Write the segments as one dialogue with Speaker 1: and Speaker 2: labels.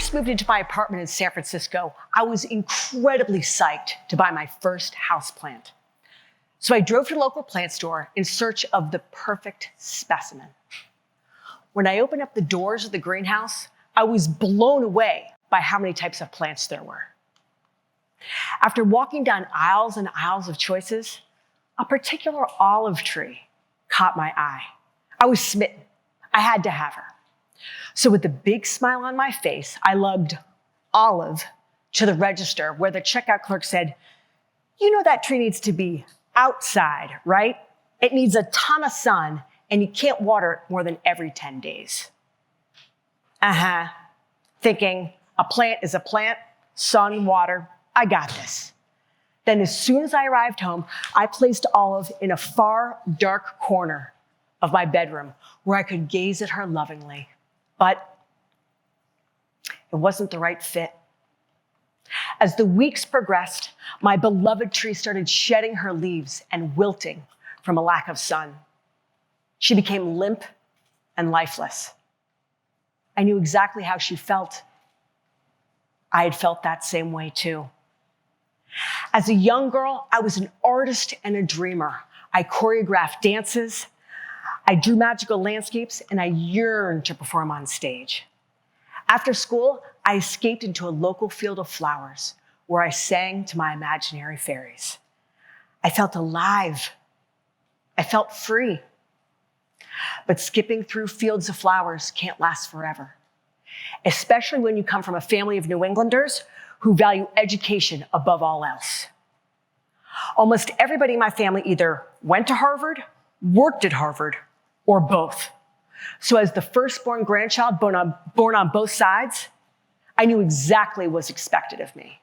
Speaker 1: just moved into my apartment in San Francisco, I was incredibly psyched to buy my first houseplant. So I drove to the local plant store in search of the perfect specimen. When I opened up the doors of the greenhouse, I was blown away by how many types of plants there were. After walking down aisles and aisles of choices, a particular olive tree caught my eye. I was smitten. I had to have her. So with a big smile on my face, I lugged Olive to the register where the checkout clerk said, "You know that tree needs to be outside, right? It needs a ton of sun and you can't water it more than every 10 days. Thinking a plant is a plant, sun, water, I got this. Then as soon as I arrived home, I placed Olive in a far, dark corner of my bedroom where I could gaze at her lovingly. But it wasn't the right fit. As the weeks progressed, my beloved tree started shedding her leaves and wilting from a lack of sun. She became limp and lifeless. I knew exactly how she felt. I had felt that same way too. As a young girl, I was an artist and a dreamer. I choreographed dances, I drew magical landscapes, and I yearned to perform on stage. After school, I escaped into a local field of flowers where I sang to my imaginary fairies. I felt alive. I felt free. But skipping through fields of flowers can't last forever, especially when you come from a family of New Englanders who value education above all else. Almost everybody in my family either went to Harvard, worked at Harvard, or both. So as the firstborn grandchild born on both sides, I knew exactly what was expected of me.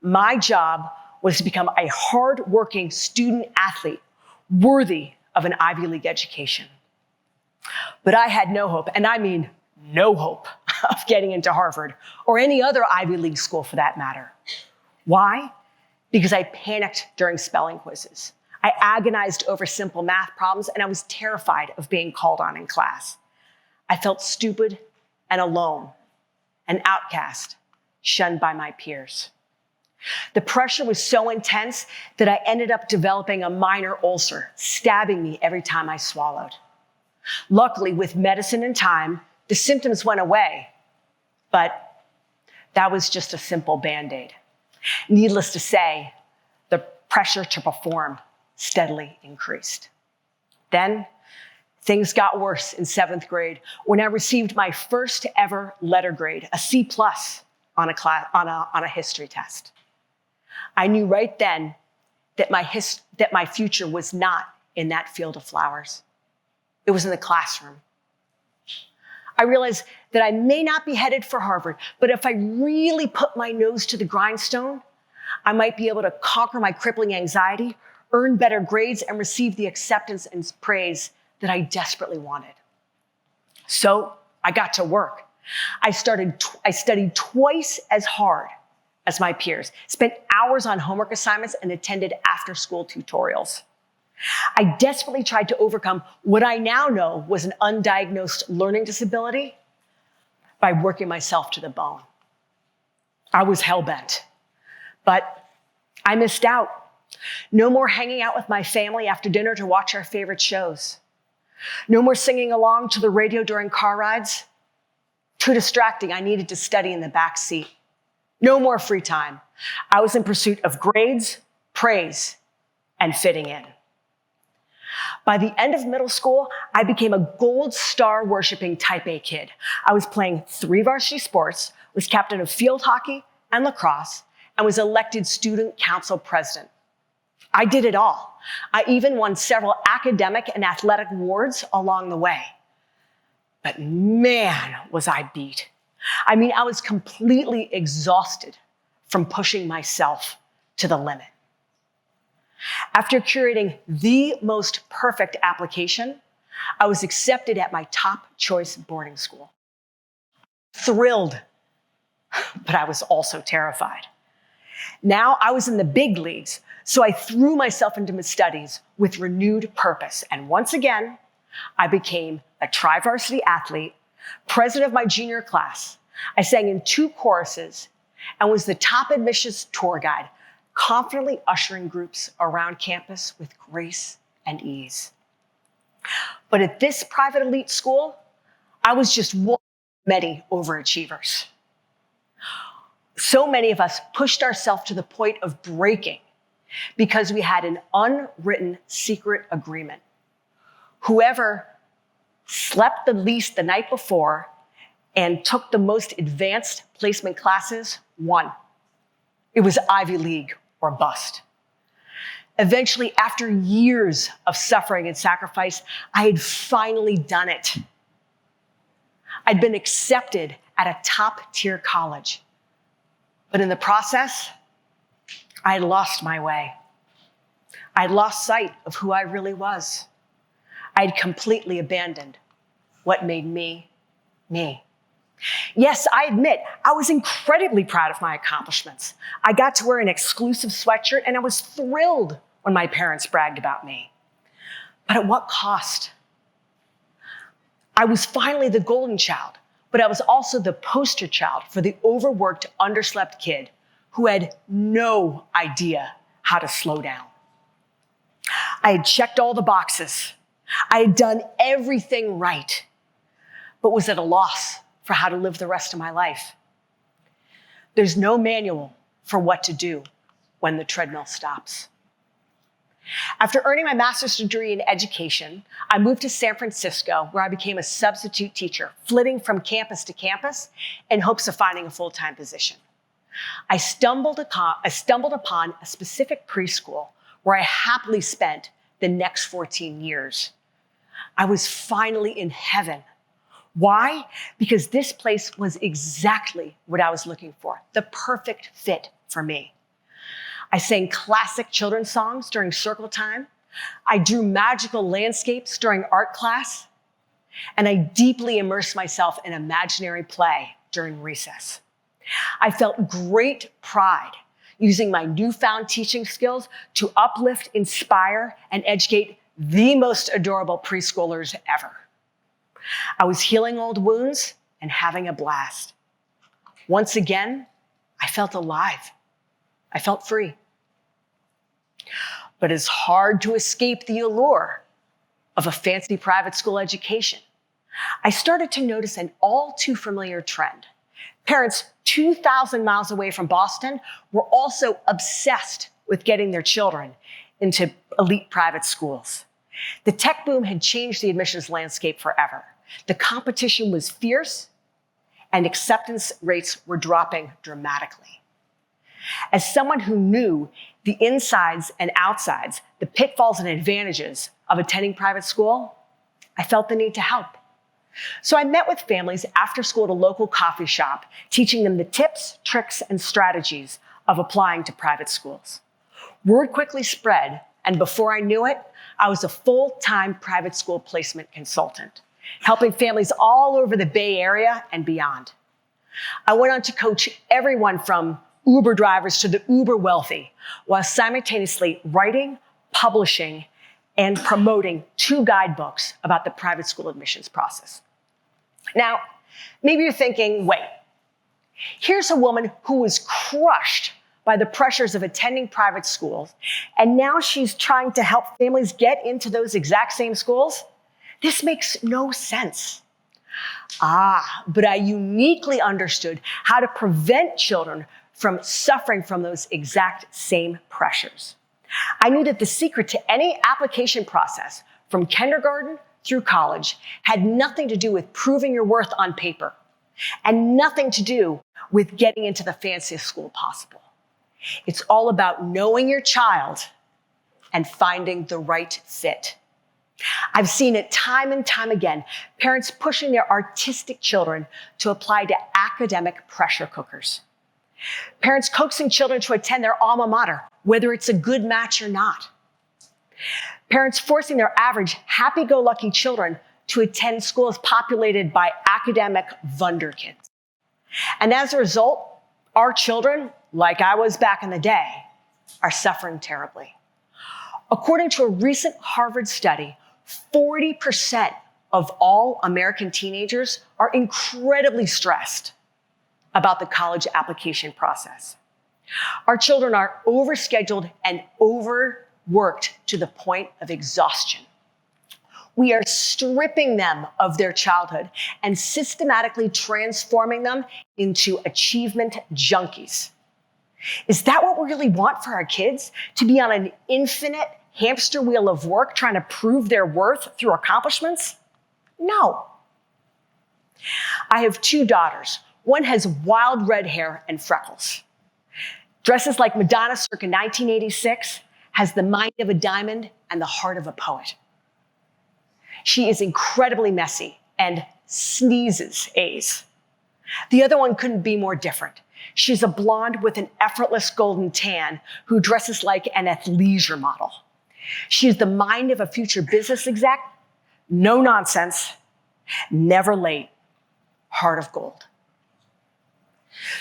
Speaker 1: My job was to become a hard-working student athlete worthy of an Ivy League education. But I had no hope, and I mean no hope, of getting into Harvard or any other Ivy League school for that matter. Why? Because I panicked during spelling quizzes. I agonized over simple math problems, and I was terrified of being called on in class. I felt stupid and alone, an outcast, shunned by my peers. The pressure was so intense that I ended up developing a minor ulcer, stabbing me every time I swallowed. Luckily, with medicine and time, the symptoms went away, but that was just a simple Band-Aid. Needless to say, the pressure to perform steadily increased. Then, things got worse in 7th grade when I received my first ever letter grade, a C+ on a history test. I knew right then that my future was not in that field of flowers. It was in the classroom. I realized that I may not be headed for Harvard, but if I really put my nose to the grindstone, I might be able to conquer my crippling anxiety, earn better grades, and receive the acceptance and praise that I desperately wanted. So I got to work. I studied twice as hard as my peers, spent hours on homework assignments, and attended after-school tutorials. I desperately tried to overcome what I now know was an undiagnosed learning disability by working myself to the bone. I was hell-bent, but I missed out. No more hanging out with my family after dinner to watch our favorite shows. No more singing along to the radio during car rides. Too distracting, I needed to study in the back seat. No more free time. I was in pursuit of grades, praise, and fitting in. By the end of middle school, I became a gold star worshiping type A kid. I was playing 3 varsity sports, was captain of field hockey and lacrosse, and was elected student council president. I did it all. I even won several academic and athletic awards along the way. But man, was I beat. I mean, I was completely exhausted from pushing myself to the limit. After curating the most perfect application, I was accepted at my top choice boarding school. Thrilled, but I was also terrified. Now I was in the big leagues, so I threw myself into my studies with renewed purpose. And once again, I became a tri-varsity athlete, president of my junior class, I sang in 2 choruses and was the top admissions tour guide, confidently ushering groups around campus with grace and ease. But at this private elite school, I was just one of many overachievers. So many of us pushed ourselves to the point of breaking because we had an unwritten secret agreement. Whoever slept the least the night before and took the most advanced placement classes won. It was Ivy League or bust. Eventually, after years of suffering and sacrifice, I had finally done it. I'd been accepted at a top-tier college. But in the process, I had lost my way. I had lost sight of who I really was. I had completely abandoned what made me, me. Yes, I admit, I was incredibly proud of my accomplishments. I got to wear an exclusive sweatshirt, and I was thrilled when my parents bragged about me. But at what cost? I was finally the golden child, but I was also the poster child for the overworked, underslept kid who had no idea how to slow down. I had checked all the boxes. I had done everything right, but was at a loss for how to live the rest of my life. There's no manual for what to do when the treadmill stops. After earning my master's degree in education, I moved to San Francisco, where I became a substitute teacher, flitting from campus to campus in hopes of finding a full-time position. I stumbled upon a specific preschool where I happily spent the next 14 years. I was finally in heaven. Why? Because this place was exactly what I was looking for, the perfect fit for me. I sang classic children's songs during circle time. I drew magical landscapes during art class. And I deeply immersed myself in imaginary play during recess. I felt great pride using my newfound teaching skills to uplift, inspire, and educate the most adorable preschoolers ever. I was healing old wounds and having a blast. Once again, I felt alive. I felt free. But it's hard to escape the allure of a fancy private school education. I started to notice an all too familiar trend. Parents 2,000 miles away from Boston were also obsessed with getting their children into elite private schools. The tech boom had changed the admissions landscape forever. The competition was fierce, and acceptance rates were dropping dramatically. As someone who knew the insides and outsides, the pitfalls and advantages of attending private school, I felt the need to help. So I met with families after school at a local coffee shop, teaching them the tips, tricks, and strategies of applying to private schools. Word quickly spread, and before I knew it, I was a full-time private school placement consultant, helping families all over the Bay Area and beyond. I went on to coach everyone from Uber drivers to the uber wealthy, while simultaneously writing, publishing, and promoting 2 guidebooks about the private school admissions process. Now, maybe you're thinking, wait, here's a woman who was crushed by the pressures of attending private schools, and now she's trying to help families get into those exact same schools? This makes no sense. But I uniquely understood how to prevent children from suffering from those exact same pressures. I knew that the secret to any application process, from kindergarten through college, had nothing to do with proving your worth on paper, and nothing to do with getting into the fanciest school possible. It's all about knowing your child and finding the right fit. I've seen it time and time again, parents pushing their artistic children to apply to academic pressure cookers. Parents coaxing children to attend their alma mater, whether it's a good match or not. Parents forcing their average, happy-go-lucky children to attend schools populated by academic wunderkids. And as a result, our children, like I was back in the day, are suffering terribly. According to a recent Harvard study, 40% of all American teenagers are incredibly stressed about the college application process. Our children are overscheduled and overworked to the point of exhaustion. We are stripping them of their childhood and systematically transforming them into achievement junkies. Is that what we really want for our kids? To be on an infinite hamster wheel of work trying to prove their worth through accomplishments? No. I have 2 daughters. One has wild red hair and freckles. Dresses like Madonna circa 1986, has the mind of a diamond and the heart of a poet. She is incredibly messy and sneezes A's. The other one couldn't be more different. She's a blonde with an effortless golden tan who dresses like an athleisure model. She's the mind of a future business exec, no nonsense, never late, heart of gold.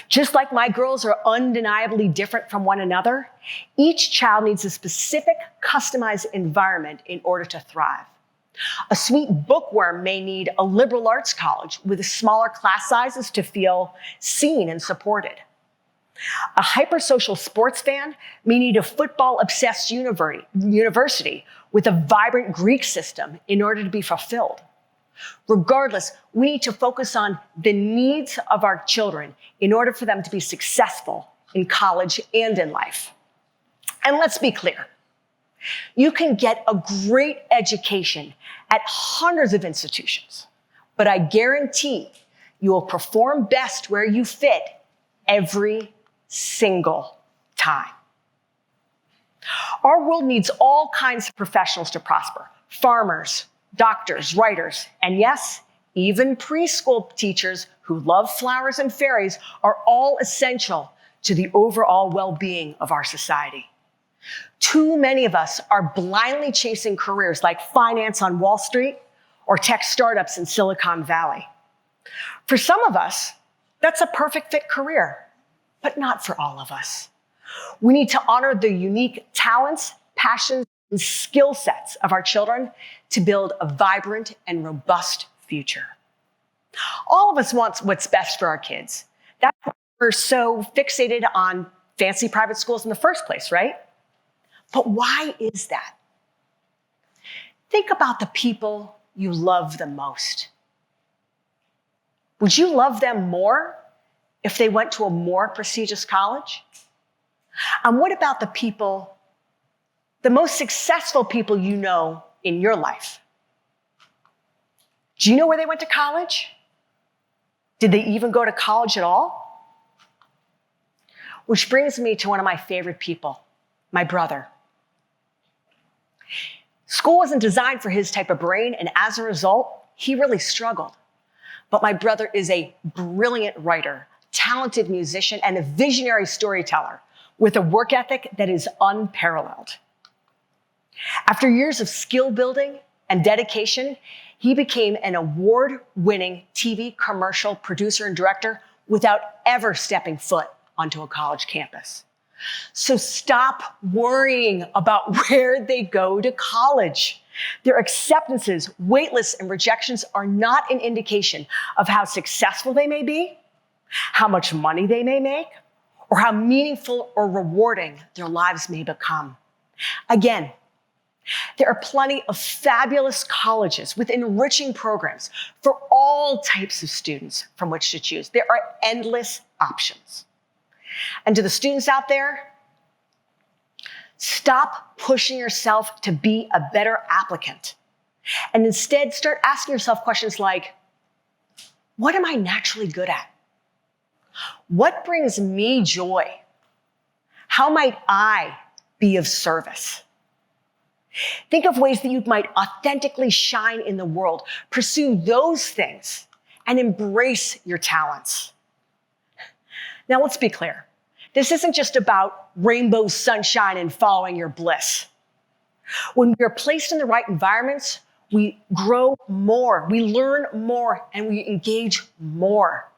Speaker 1: Just like my girls are undeniably different from one another, each child needs a specific, customized environment in order to thrive. A sweet bookworm may need a liberal arts college with smaller class sizes to feel seen and supported. A hypersocial sports fan may need a football-obsessed university with a vibrant Greek system in order to be fulfilled. Regardless, we need to focus on the needs of our children in order for them to be successful in college and in life. And let's be clear. You can get a great education at hundreds of institutions, but I guarantee you will perform best where you fit every single time. Our world needs all kinds of professionals to prosper. Farmers, doctors, writers, and yes, even preschool teachers who love flowers and fairies are all essential to the overall well-being of our society. Too many of us are blindly chasing careers like finance on Wall Street or tech startups in Silicon Valley. For some of us, that's a perfect fit career, but not for all of us. We need to honor the unique talents, passions, and skill sets of our children to build a vibrant and robust future. All of us want what's best for our kids. That's why we're so fixated on fancy private schools in the first place, right? But why is that? Think about the people you love the most. Would you love them more if they went to a more prestigious college? And what about the people, the most successful people you know in your life? Do you know where they went to college? Did they even go to college at all? Which brings me to one of my favorite people, my brother. School wasn't designed for his type of brain, and as a result, he really struggled. But my brother is a brilliant writer, talented musician, and a visionary storyteller with a work ethic that is unparalleled. After years of skill building and dedication, he became an award-winning TV commercial producer and director without ever stepping foot onto a college campus. So stop worrying about where they go to college. Their acceptances, waitlists, and rejections are not an indication of how successful they may be, how much money they may make, or how meaningful or rewarding their lives may become. Again, there are plenty of fabulous colleges with enriching programs for all types of students from which to choose. There are endless options. And to the students out there, stop pushing yourself to be a better applicant. And instead, start asking yourself questions like, what am I naturally good at? What brings me joy? How might I be of service? Think of ways that you might authentically shine in the world. Pursue those things and embrace your talents. Now, let's be clear. This isn't just about rainbow sunshine and following your bliss. When we are placed in the right environments, we grow more, we learn more, and we engage more.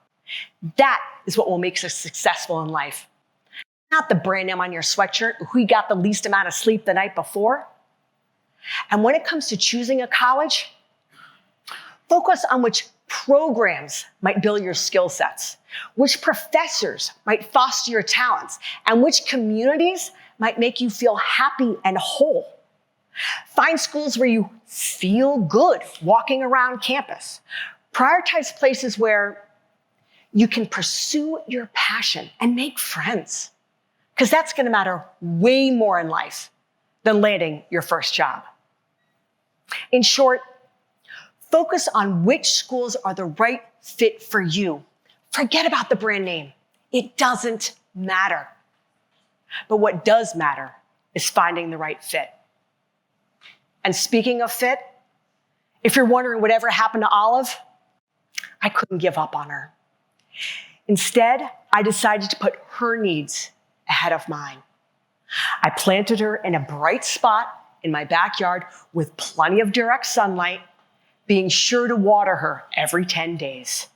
Speaker 1: That is what will make us successful in life. Not the brand name on your sweatshirt, or who got the least amount of sleep the night before. And when it comes to choosing a college, focus on which programs might build your skill sets, which professors might foster your talents, and which communities might make you feel happy and whole. Find schools where you feel good walking around campus. Prioritize places where you can pursue your passion and make friends, because that's going to matter way more in life than landing your first job. In short, focus on which schools are the right fit for you. Forget about the brand name. It doesn't matter. But what does matter is finding the right fit. And speaking of fit, if you're wondering whatever happened to Olive, I couldn't give up on her. Instead, I decided to put her needs ahead of mine. I planted her in a bright spot in my backyard with plenty of direct sunlight, being sure to water her every 10 days.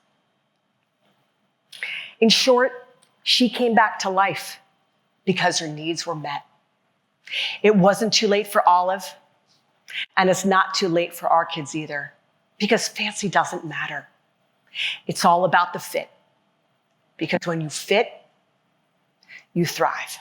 Speaker 1: In short, she came back to life because her needs were met. It wasn't too late for Olive, and it's not too late for our kids either, because fancy doesn't matter. It's all about the fit, because when you fit, you thrive.